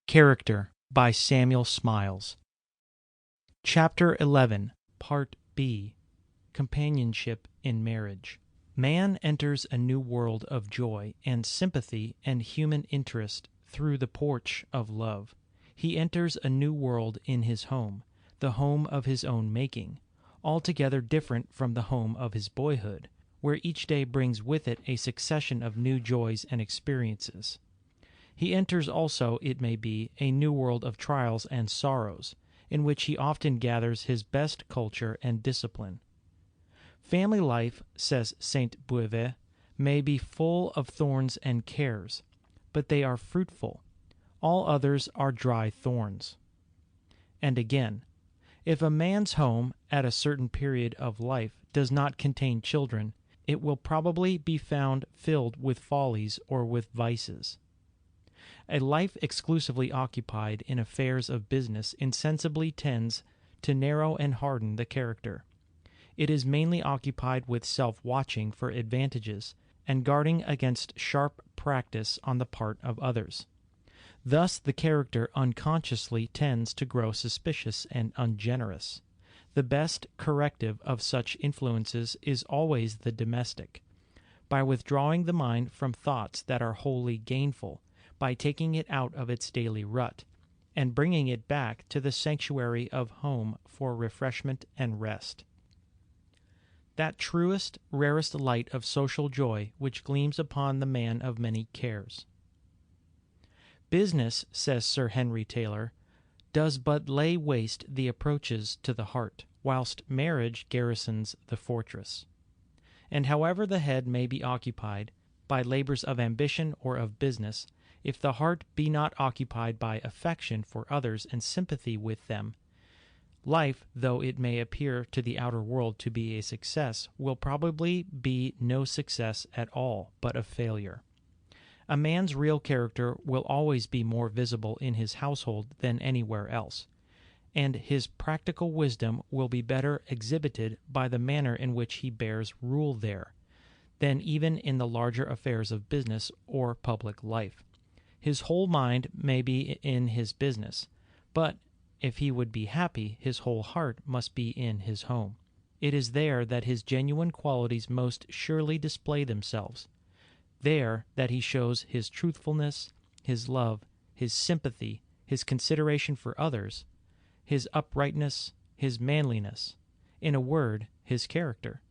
Character by Samuel Smiles. Chapter 11, Part B, Companionship in Marriage. Man enters a new world of joy and sympathy and human interest through the porch of love. He enters a new world in his home, the home of his own making, altogether different from the home of his boyhood, where each day brings with it a succession of new joys and experiences. He enters also, it may be, a new world of trials and sorrows, in which he often gathers his best culture and discipline. Family life, says Saint Beuve, may be full of thorns and cares, but they are fruitful. All others are dry thorns. And again, if a man's home at a certain period of life does not contain children, it will probably be found filled with follies or with vices. A life exclusively occupied in affairs of business insensibly tends to narrow and harden the character. It is mainly occupied with self-watching for advantages and guarding against sharp practice on the part of others. Thus the character unconsciously tends to grow suspicious and ungenerous. The best corrective of such influences is always the domestic. By withdrawing the mind from thoughts that are wholly gainful, by taking it out of its daily rut, and bringing it back to the sanctuary of home for refreshment and rest. That truest, rarest light of social joy which gleams upon the man of many cares. Business, says Sir Henry Taylor, does but lay waste the approaches to the heart, whilst marriage garrisons the fortress. And however the head may be occupied by labors of ambition or of business, if the heart be not occupied by affection for others and sympathy with them, life, though it may appear to the outer world to be a success, will probably be no success at all, but a failure. A man's real character will always be more visible in his household than anywhere else, and his practical wisdom will be better exhibited by the manner in which he bears rule there, than even in the larger affairs of business or public life. His whole mind may be in his business, but if he would be happy, his whole heart must be in his home. It is there that his genuine qualities most surely display themselves, there that he shows his truthfulness, his love, his sympathy, his consideration for others, his uprightness, his manliness, in a word, his character.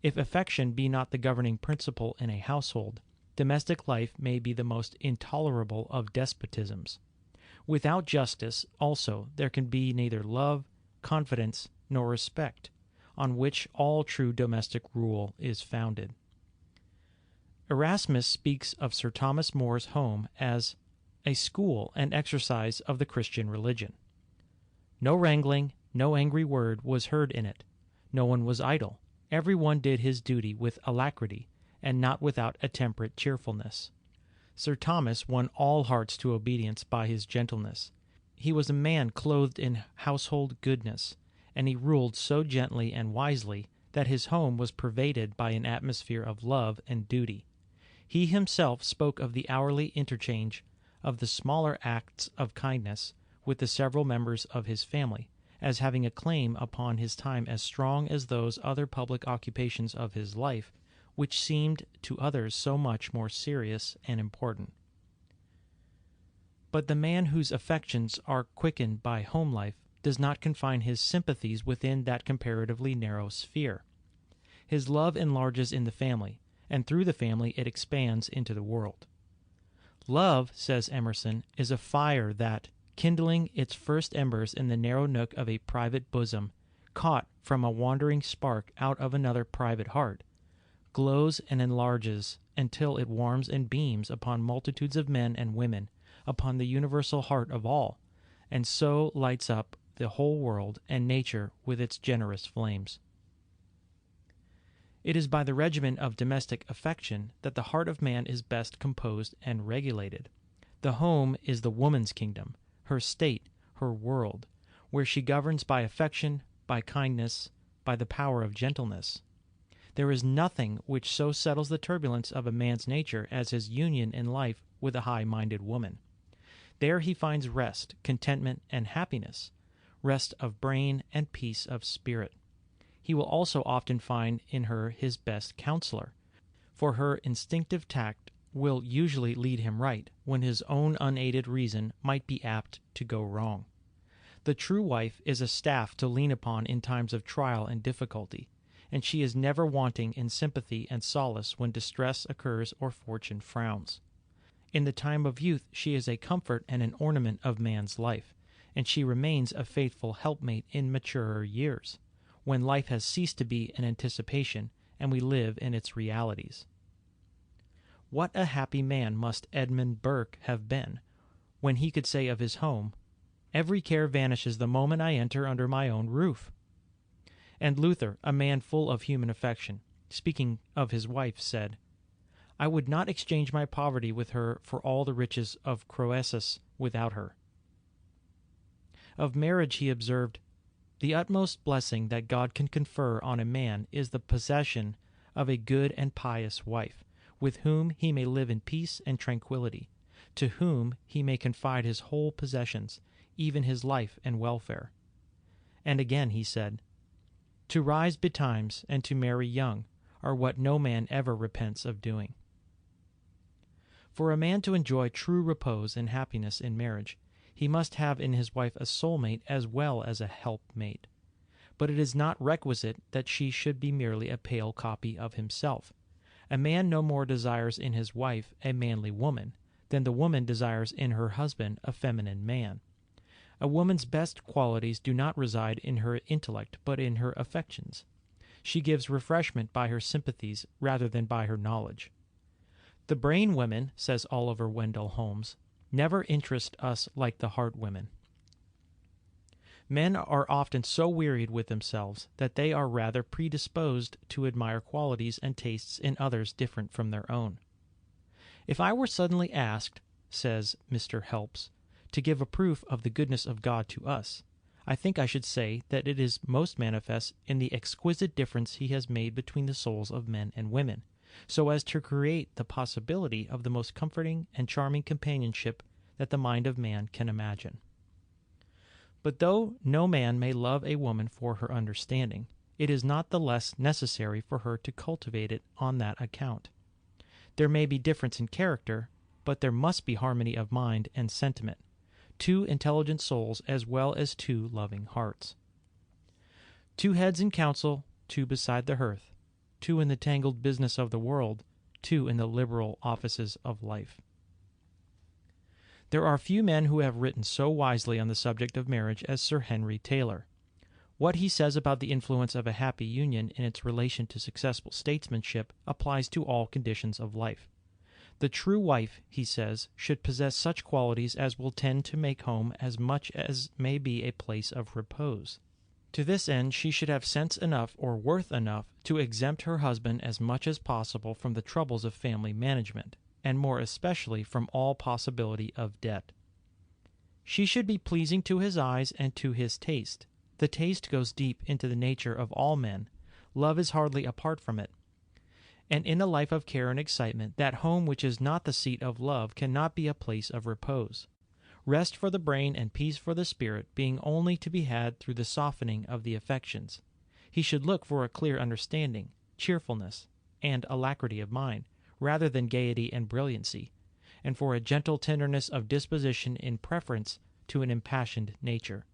If affection be not the governing principle in a household, domestic life may be the most intolerable of despotisms. Without justice, also, there can be neither love, confidence, nor respect, on which all true domestic rule is founded. Erasmus speaks of Sir Thomas More's home as a school and exercise of the Christian religion. No wrangling, no angry word was heard in it. No one was idle. Every one did his duty with alacrity, and not without a temperate cheerfulness. Sir Thomas won all hearts to obedience by his gentleness. He was a man clothed in household goodness, and he ruled so gently and wisely that his home was pervaded by an atmosphere of love and duty. He himself spoke of the hourly interchange of the smaller acts of kindness with the several members of his family, as having a claim upon his time as strong as those other public occupations of his life, which seemed to others so much more serious and important. But the man whose affections are quickened by home life does not confine his sympathies within that comparatively narrow sphere. His love enlarges in the family, and through the family it expands into the world. Love, says Emerson, is a fire that, kindling its first embers in the narrow nook of a private bosom, caught from a wandering spark out of another private heart, glows and enlarges until it warms and beams upon multitudes of men and women, upon the universal heart of all, and so lights up the whole world and nature with its generous flames. It is by the regimen of domestic affection that the heart of man is best composed and regulated. The home is the woman's kingdom, her state, her world, where she governs by affection, by kindness, by the power of gentleness. There is nothing which so settles the turbulence of a man's nature as his union in life with a high-minded woman. There he finds rest, contentment, and happiness, rest of brain and peace of spirit. He will also often find in her his best counselor, for her instinctive tact will usually lead him right when his own unaided reason might be apt to go wrong. The true wife is a staff to lean upon in times of trial and difficulty, and she is never wanting in sympathy and solace when distress occurs or fortune frowns. In the time of youth she is a comfort and an ornament of man's life, and she remains a faithful helpmate in maturer years, when life has ceased to be an anticipation and we live in its realities. What a happy man must Edmund Burke have been when he could say of his home, "Every care vanishes the moment I enter under my own roof." And Luther, a man full of human affection, speaking of his wife, said, "I would not exchange my poverty with her for all the riches of Croesus without her." Of marriage he observed, "The utmost blessing that God can confer on a man is the possession of a good and pious wife, with whom he may live in peace and tranquillity, to whom he may confide his whole possessions, even his life and welfare." And again he said, "To rise betimes and to marry young are what no man ever repents of doing." For a man to enjoy true repose and happiness in marriage, he must have in his wife a soulmate as well as a helpmate. But it is not requisite that she should be merely a pale copy of himself. A man no more desires in his wife a manly woman than the woman desires in her husband a feminine man. A woman's best qualities do not reside in her intellect, but in her affections. She gives refreshment by her sympathies rather than by her knowledge. "The brain women," says Oliver Wendell Holmes, "never interest us like the heart women." Men are often so wearied with themselves that they are rather predisposed to admire qualities and tastes in others different from their own. "If I were suddenly asked," says Mr. Helps, "to give a proof of the goodness of God to us, I think I should say that it is most manifest in the exquisite difference he has made between the souls of men and women, so as to create the possibility of the most comforting and charming companionship that the mind of man can imagine." But though no man may love a woman for her understanding, it is not the less necessary for her to cultivate it on that account. There may be difference in character, but there must be harmony of mind and sentiment, two intelligent souls as well as two loving hearts. Two heads in council, two beside the hearth, two in the tangled business of the world, two in the liberal offices of life. There are few men who have written so wisely on the subject of marriage as Sir Henry Taylor. What he says about the influence of a happy union in its relation to successful statesmanship applies to all conditions of life. The true wife, he says, should possess such qualities as will tend to make home as much as may be a place of repose. To this end she should have sense enough or worth enough to exempt her husband as much as possible from the troubles of family management, and more especially from all possibility of debt. She should be pleasing to his eyes and to his taste. The taste goes deep into the nature of all men. Love is hardly apart from it. And in a life of care and excitement, that home which is not the seat of love cannot be a place of repose. Rest for the brain and peace for the spirit being only to be had through the softening of the affections. He should look for a clear understanding, cheerfulness, and alacrity of mind, rather than gaiety and brilliancy, and for a gentle tenderness of disposition in preference to an impassioned nature.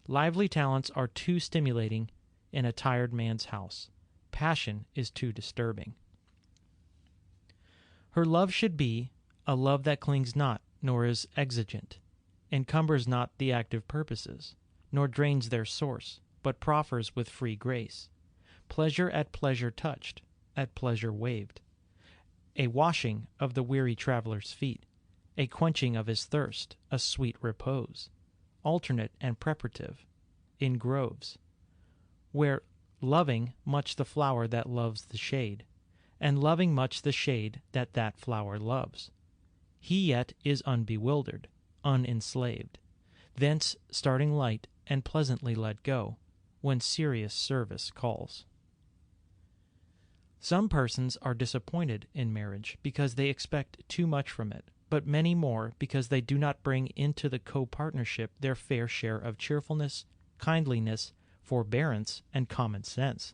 Lively talents are too stimulating in a tired man's house. Passion is too disturbing. Her love should be a love that clings not, nor is exigent, encumbers not the active purposes, nor drains their source, but proffers with free grace. Pleasure at pleasure touched, at pleasure waved. A washing of the weary traveler's feet, a quenching of his thirst, a sweet repose, alternate and preparative, in groves, where loving much the flower that loves the shade, and loving much the shade that that flower loves. He yet is unbewildered, unenslaved, thence starting light and pleasantly let go, when serious service calls. Some persons are disappointed in marriage because they expect too much from it, but many more because they do not bring into the co-partnership their fair share of cheerfulness, kindliness, forbearance, and common sense.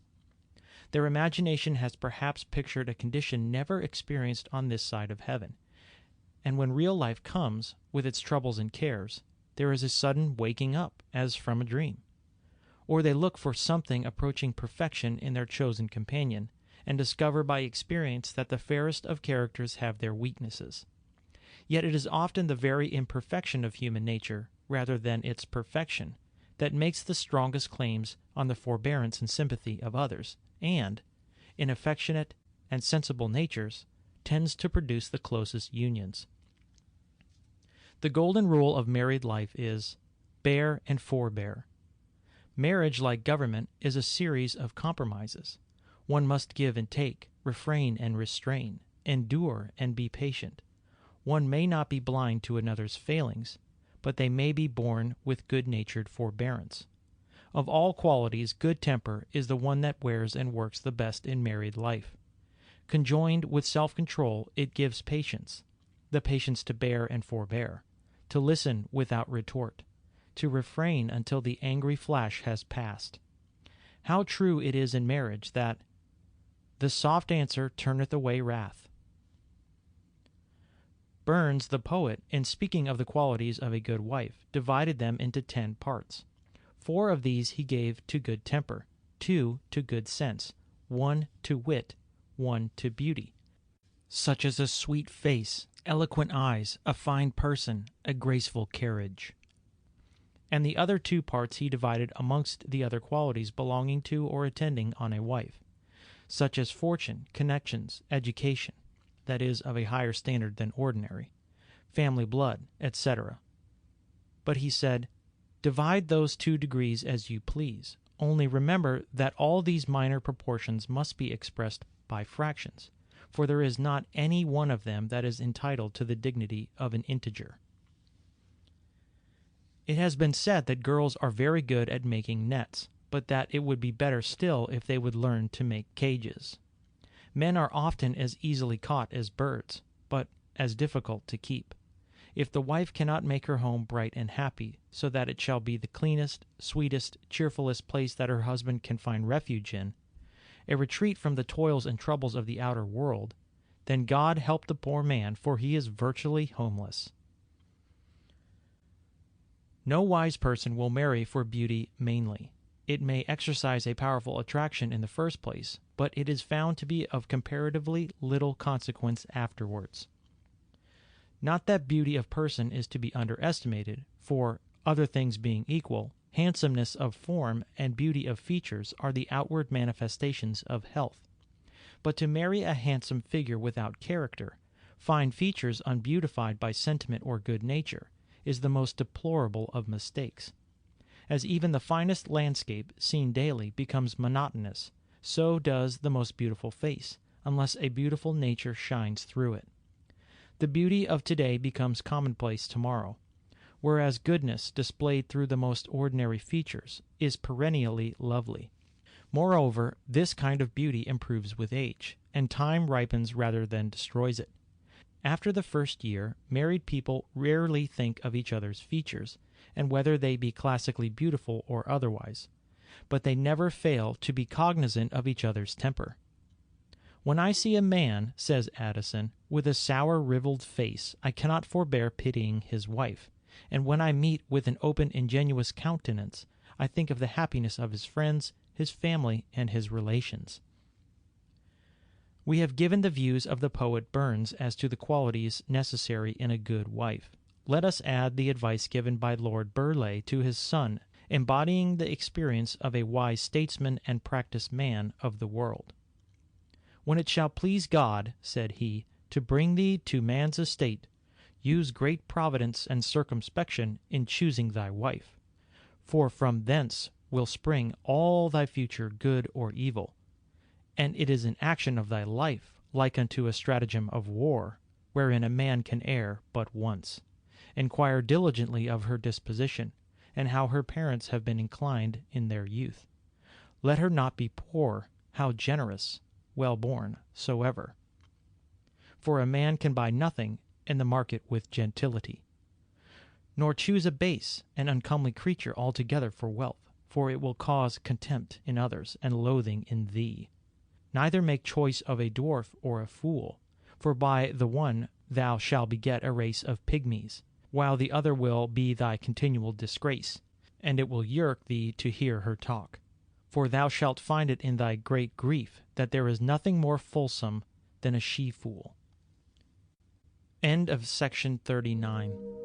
Their imagination has perhaps pictured a condition never experienced on this side of heaven, and when real life comes, with its troubles and cares, there is a sudden waking up, as from a dream. Or they look for something approaching perfection in their chosen companion, and discover by experience that the fairest of characters have their weaknesses. Yet it is often the very imperfection of human nature, rather than its perfection, that makes the strongest claims on the forbearance and sympathy of others, and, in affectionate and sensible natures, tends to produce the closest unions. The golden rule of married life is, bear and forbear. Marriage, like government, is a series of compromises. One must give and take, refrain and restrain, endure and be patient. One may not be blind to another's failings, but they may be borne with good-natured forbearance. Of all qualities, good temper is the one that wears and works the best in married life. Conjoined with self-control, it gives patience, the patience to bear and forbear, to listen without retort, to refrain until the angry flash has passed. How true it is in marriage that the soft answer turneth away wrath. Burns, the poet, in speaking of the qualities of a good wife, divided them into 10 parts. 4 of these he gave to good temper, 2 to good sense, 1 to wit, 1 to beauty, such as a sweet face, eloquent eyes, a fine person, a graceful carriage. And the other 2 parts he divided amongst the other qualities belonging to or attending on a wife, such as fortune, connections, education, that is, of a higher standard than ordinary, family blood, etc. But he said, divide those 2 degrees as you please, only remember that all these minor proportions must be expressed by fractions, for there is not any one of them that is entitled to the dignity of an integer. It has been said that girls are very good at making nets, but that it would be better still if they would learn to make cages. Men are often as easily caught as birds, but as difficult to keep. If the wife cannot make her home bright and happy, so that it shall be the cleanest, sweetest, cheerfulest place that her husband can find refuge in, a retreat from the toils and troubles of the outer world, then God help the poor man, for he is virtually homeless. No wise person will marry for beauty mainly. It may exercise a powerful attraction in the first place, but it is found to be of comparatively little consequence afterwards. Not that beauty of person is to be underestimated, for, other things being equal, handsomeness of form and beauty of features are the outward manifestations of health. But to marry a handsome figure without character, fine features unbeautified by sentiment or good nature, is the most deplorable of mistakes. As even the finest landscape, seen daily, becomes monotonous, so does the most beautiful face, unless a beautiful nature shines through it. The beauty of today becomes commonplace tomorrow, whereas goodness, displayed through the most ordinary features, is perennially lovely. Moreover, this kind of beauty improves with age, and time ripens rather than destroys it. After the first year, married people rarely think of each other's features, and whether they be classically beautiful or otherwise, but they never fail to be cognizant of each other's temper. When I see a man, says Addison, with a sour rivelled face, I cannot forbear pitying his wife, and when I meet with an open ingenuous countenance, I think of the happiness of his friends, his family, and his relations. We have given the views of the poet Burns as to the qualities necessary in a good wife. Let us add the advice given by Lord Burleigh to his son, embodying the experience of a wise statesman and practised man of the world. When it shall please God, said he, to bring thee to man's estate, use great providence and circumspection in choosing thy wife, for from thence will spring all thy future good or evil. And it is an action of thy life, like unto a stratagem of war, wherein a man can err but once. Inquire diligently of her disposition, and how her parents have been inclined in their youth. Let her not be poor, how generous, well born soever. For a man can buy nothing, and the market with gentility. Nor choose a base and uncomely creature altogether for wealth, for it will cause contempt in others and loathing in thee. Neither make choice of a dwarf or a fool, for by the one thou shalt beget a race of pygmies, while the other will be thy continual disgrace, and it will yerk thee to hear her talk. For thou shalt find it in thy great grief that there is nothing more fulsome than a she-fool. End of section 39.